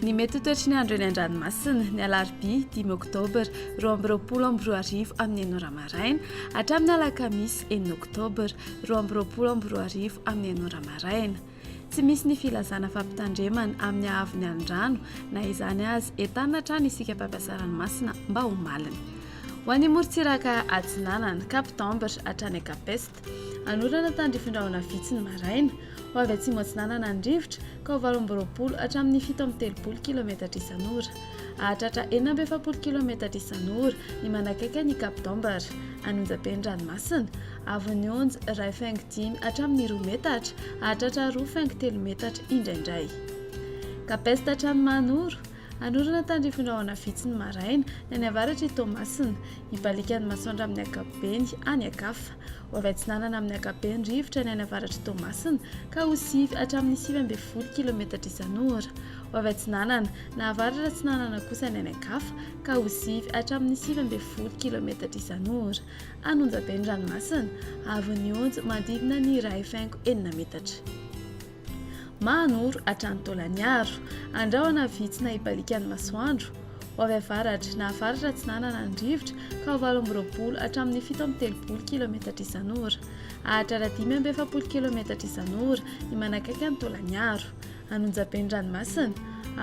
Ny mety toetry ny andro eny an-dranomasina ny alarobia 5 oktobra 2024 amin'ny 9 maraina hatramin'ny alakamisy 1 oktobra 2024 amin'ny 9 maraina. Tsy misy ny filazana fampitandremana amin'ny ahavon'ny andrano na izany azy entanina hatrany isika mpampiasa ranomasina mba ho malina. Ho an'ny morontsiraka Atsinanana, Kapitambra hatrany Kapesta, anorana tandrifindrahona vitsy ny maraina, ho avy atsimo Atsinanana ny rivotra ka ho 8 hatramin'ny 7 kilometatra isan'ora. Ahatratra 4 kilometatra isan'ora ny manakaiky ny Kapitambra, anonjaben'ny ranomasina, avon'ny onja 1.5 hatramin'ny 2 metatra, ahatratra 2.3 metatra indraindray. Kapesta hatrany Manoro, anorana tandrifindrahona vitsy ny maraina ny avaratra i Toamasina, ibalikan'ny masoandro amin'ny ankapobeny any Akafa. Ho avy Atsinanana amin'ny ankapobeny rivotra ny avaratra i Toamasina ka ho 7 hatramin'ny 9 kilometatra isan'ora. Ho avy Atsinanana na avaratra Atsinanana kosa ny Akafa ka ho 7 hatramin'ny 9 kilometatra isan'ora. Anonjaben'ny ranomasina, avon'ny onja manodidina ny 1.5 metatra. Manoro hatrany Tolaniaro, andrahoana vitsy na ibalikan'ny masoandro. Ho avy avaratra na avaratra Atsinanana ny rivotra ka ho 8 hatramin'ny 7 kilometatra isan'ora. Ahatratra 5 kilometatra isan'ora ny manakaiky ny Tolaniaro. Anonjaben'ny ranomasina,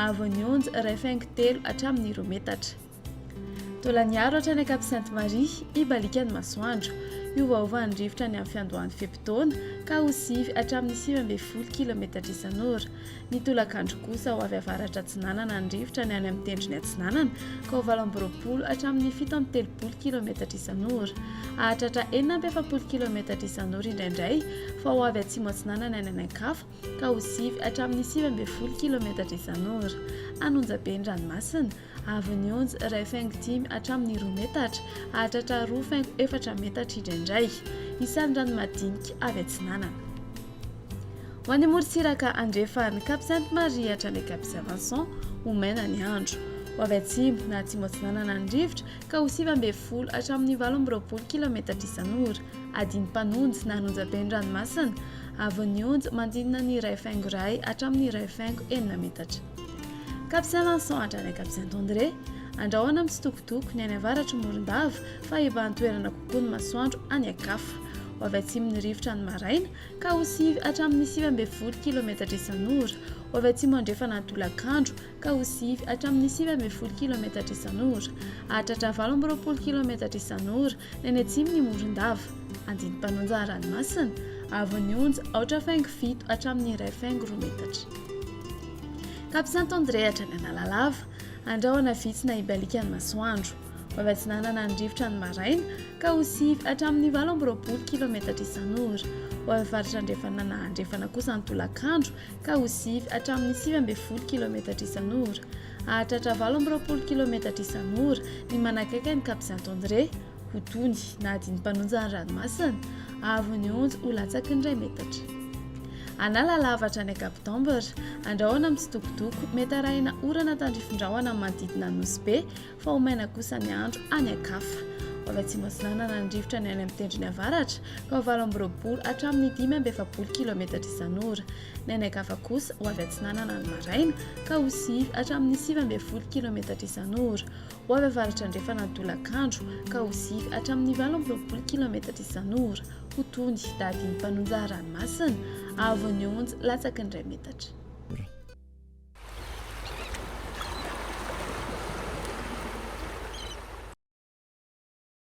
avon'ny onja 1.5 hatramin'ny 2 metatra. Tolaniaro hatrany Cap Sainte-Marie, ibalikan'ny masoandro. Iovaovan'ny rivotra ny amin'ny fiandohan'ny fepitaona ka ho 7 hatramin'ny 9 kilometatra isan'ora. Ny tolakandro kosa ho avy avaratra Atsinanana ny rivotra ny any amin'ny tendrony Atsinanana ka ho 8 hatramin'ny 7 kilometatra isan'ora. Ahatratra 4 kilometatra isan'ora indraindray fa ho avy atsimo Atsinanana ny any Ankafa ka ho 7 hatramin'ny 9 kilometatra isan'ora. Anonjaben'ny ranomasina, avon'ny onja 1.5 hatramin'ny 2 metatra, ahatratra 2.4 metatra indraindray. Isan'ny rano madinika avy Atsinanana. Ho an'ny morontsiraka andrefana Cap Sainte-Marie hatrany Cap Saint-Vincent, ho maina ny andro. Ho avy atsimo na atsimo Atsinanana ny rivotra ka ho 9 hatramin'ny 18 kilometatra isan'ora. Adiny mpanonjy na anonjaben'ny ranomasina, avon'ny onja manodidina ny 1.5 hatramin'ny 1.4 metatra. Cap Saint-Vincent hatrany Cap Saint-André, andrahoana mitsitokotoko ny any avaratra Morondava fa iban-toerana kokoa ny masoandro any Akafa. Ho avy atsimo ny rivotra ny maraina ka ho 7 hatramin'ny 9 kilometatra isan'ora. Ho avy atsimo andrefana ny tolakandro ka ho 7 hatramin'ny 9 kilometatra isan'ora. Ahatratra 18 kilometatra isan'ora ny any atsimo ny Morondava. Andiny mpanonja ranomasina, avon'ny onja 8.7 hatramin'ny 1.2 metatra. Cap Saint-André hatrany Analalava, andrahoana vitsy na ibalikan'ny masoandro. Ho avy Atsinanana ny rivotra ny maraina ka ho 7 hatramin'ny 18 kilometatra isan'ora. Ho avy avaratra andrefana kosa ny tolakandro ka ho 7 hatramin'ny 9 kilometatra isan'ora. Ahatratra 18 kilometatra isan'ora ny manakaiky ny Cap Saint-André, ho tony na adiny mpanonja ny ranomasina, avon'ny onja ho latsaky ny 2 metatra. Analalava hatrany Kapitambra, andrahoana mitsitokotoko mety arahina orana tandrifindrahona manodidina nosy be fa ho maina kosa ny andro any Akafa. Ho avy atsimo Atsinanana ny rivotra ny any amin'ny tendrony avaratra ka ho 18 hatramin'ny 15 kilometatra isan'ora. Ny any Akafa kosa ho avy Atsinanana ny maraina ka ho 7 hatramin'ny 9 kilometatra isan'ora. Ho avy avaratra andrefana ny tolakandro ka ho 7 hatramin'ny 18 kilometatra isan'ora. Ho tony da adiny mpanonja ranomasina, avon'ny onja latsaky ny 2 metatra.